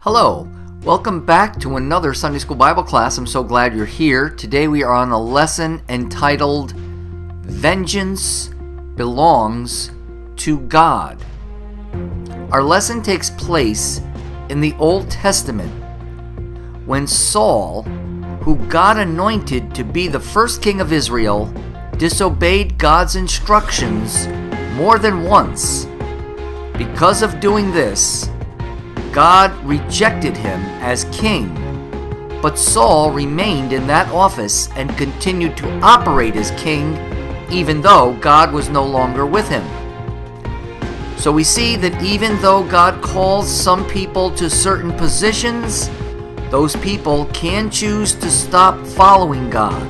Hello, welcome back to another Sunday School Bible class. I'm so glad you're here. Today we are on a lesson entitled Vengeance Belongs to God. Our lesson takes place in the Old Testament when Saul, who God anointed to be the first king of Israel, disobeyed God's instructions more than once. Because of doing this, God rejected him as king, but Saul remained in that office and continued to operate as king even though God was no longer with him. So we see that even though God calls some people to certain positions, those people can choose to stop following God.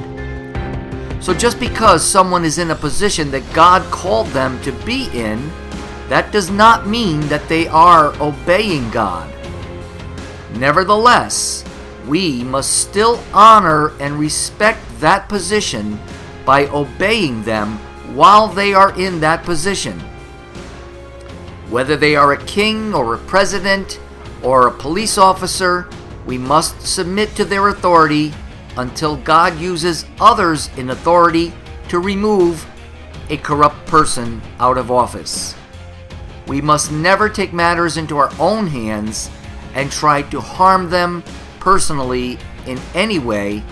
So just because someone is in a position that God called them to be in, that does not mean that they are obeying God. Nevertheless, we must still honor and respect that position by obeying them while they are in that position. Whether they are a king or a president or a police officer, we must submit to their authority until God uses others in authority to remove a corrupt person out of office. We must never take matters into our own hands and try to harm them personally in any way,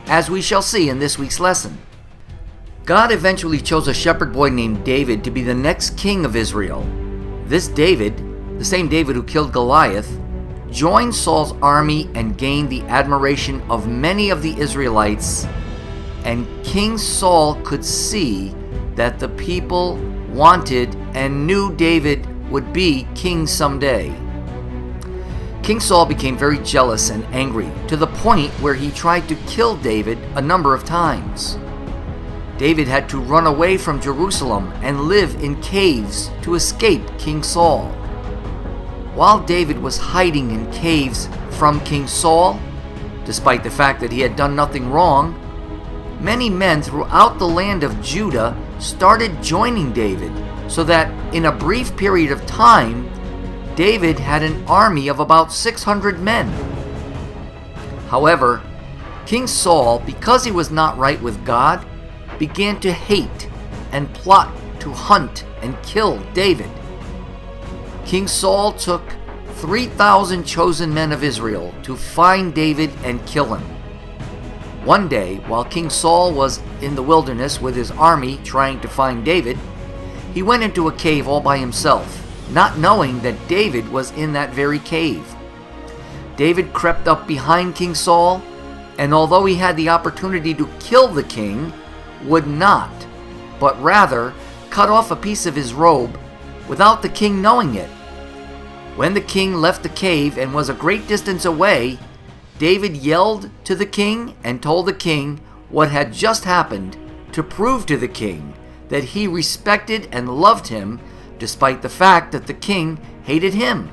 as we shall see in this week's lesson. God eventually chose a shepherd boy named David to be the next king of Israel. This David, the same David who killed Goliath, joined Saul's army and gained the admiration of many of the Israelites, and King Saul could see that the people wanted and knew David would be king someday. King Saul became very jealous and angry to the point where he tried to kill David a number of times. David had to run away from Jerusalem and live in caves to escape King Saul. While David was hiding in caves from King Saul, despite the fact that he had done nothing wrong, many men throughout the land of Judah started joining David, so that in a brief period of time, David had an army of about 600 men. However, King Saul, because he was not right with God, began to hate and plot to hunt and kill David. King Saul took 3,000 chosen men of Israel to find David and kill him. One day, while King Saul was in the wilderness with his army trying to find David, he went into a cave all by himself, not knowing that David was in that very cave. David crept up behind King Saul, and although he had the opportunity to kill the king, would not, but rather cut off a piece of his robe without the king knowing it. When the king left the cave and was a great distance away, David yelled to the king and told the king what had just happened to prove to the king that he respected and loved him despite the fact that the king hated him.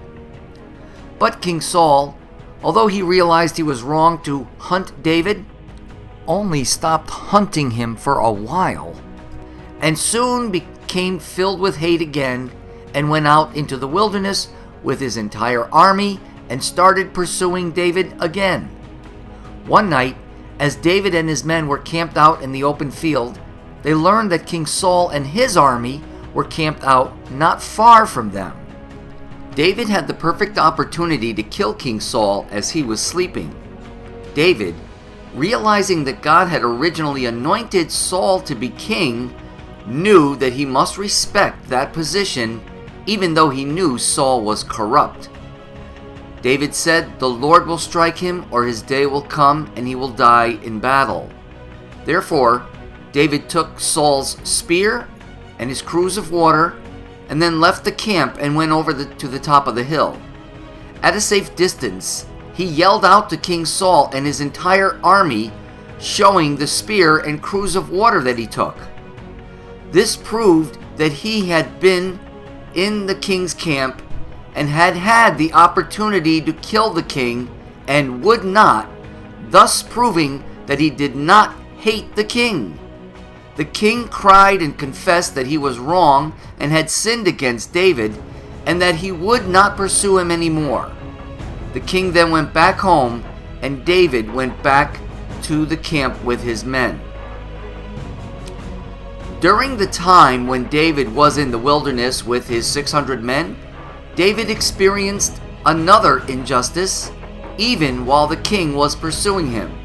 But King Saul, although he realized he was wrong to hunt David, only stopped hunting him for a while, and soon became filled with hate again and went out into the wilderness with his entire army and started pursuing David again. One night, as David and his men were camped out in the open field, they learned that King Saul and his army were camped out not far from them. David had the perfect opportunity to kill King Saul as he was sleeping. David, realizing that God had originally anointed Saul to be king, knew that he must respect that position even though he knew Saul was corrupt. David said, "The Lord will strike him, or his day will come, and he will die in battle." Therefore, David took Saul's spear and his cruse of water, and then left the camp and went over to the top of the hill. At a safe distance, he yelled out to King Saul and his entire army, showing the spear and cruse of water that he took. This proved that he had been in the king's camp and had had the opportunity to kill the king and would not, thus proving that he did not hate the king. The king cried and confessed that he was wrong and had sinned against David, and that he would not pursue him anymore. The king then went back home, and David went back to the camp with his men. During the time when David was in the wilderness with his 600 men, David experienced another injustice, even while the king was pursuing him.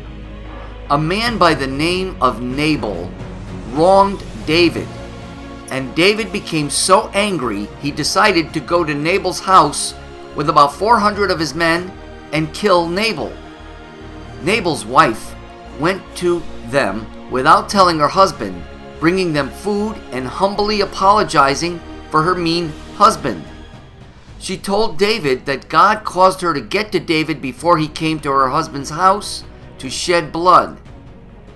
A man by the name of Nabal wronged David, and David became so angry he decided to go to Nabal's house with about 400 of his men and kill Nabal. Nabal's wife went to them without telling her husband, bringing them food and humbly apologizing for her mean husband. She told David that God caused her to get to David before he came to her husband's house to shed blood.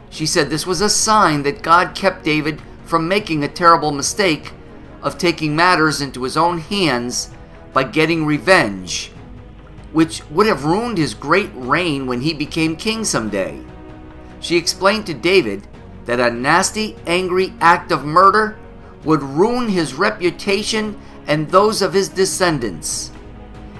She said this was a sign that God kept David from making a terrible mistake of taking matters into his own hands by getting revenge, which would have ruined his great reign when he became king someday. She explained to David that a nasty, angry act of murder would ruin his reputation and those of his descendants.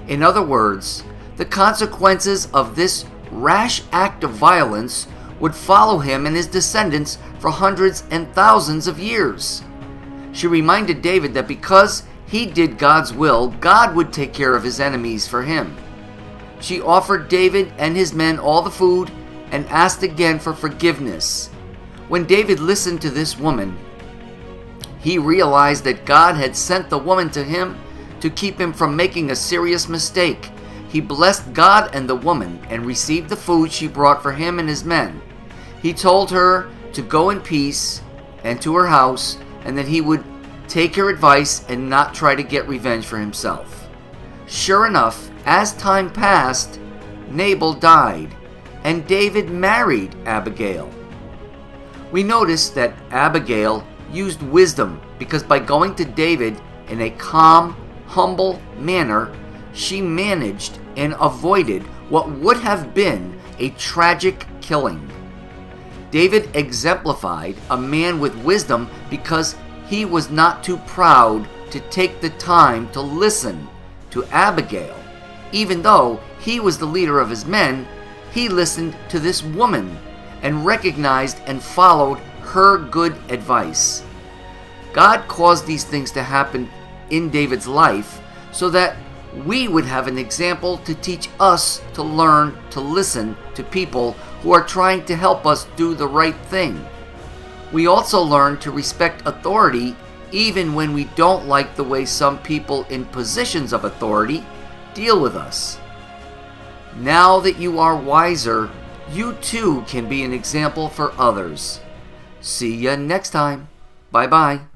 In other words, the consequences of this rash act of violence would follow him and his descendants for hundreds and thousands of years. She reminded David that because he did God's will, God would take care of his enemies for him. She offered David and his men all the food and asked again for forgiveness. When David listened to this woman, he realized that God had sent the woman to him to keep him from making a serious mistake. He blessed God and the woman and received the food she brought for him and his men. He told her to go in peace and to her house, and that he would take her advice and not try to get revenge for himself. Sure enough, as time passed, Nabal died, and David married Abigail. We notice that Abigail used wisdom because by going to David in a calm, humble manner, she managed and avoided what would have been a tragic killing. David exemplified a man with wisdom because he was not too proud to take the time to listen to Abigail. Even though he was the leader of his men, he listened to this woman and recognized and followed her good advice. God caused these things to happen in David's life so that we would have an example to teach us to learn to listen to people who are trying to help us do the right thing. We also learn to respect authority even when we don't like the way some people in positions of authority deal with us. Now that you are wiser, you too can be an example for others. See ya next time. Bye-bye.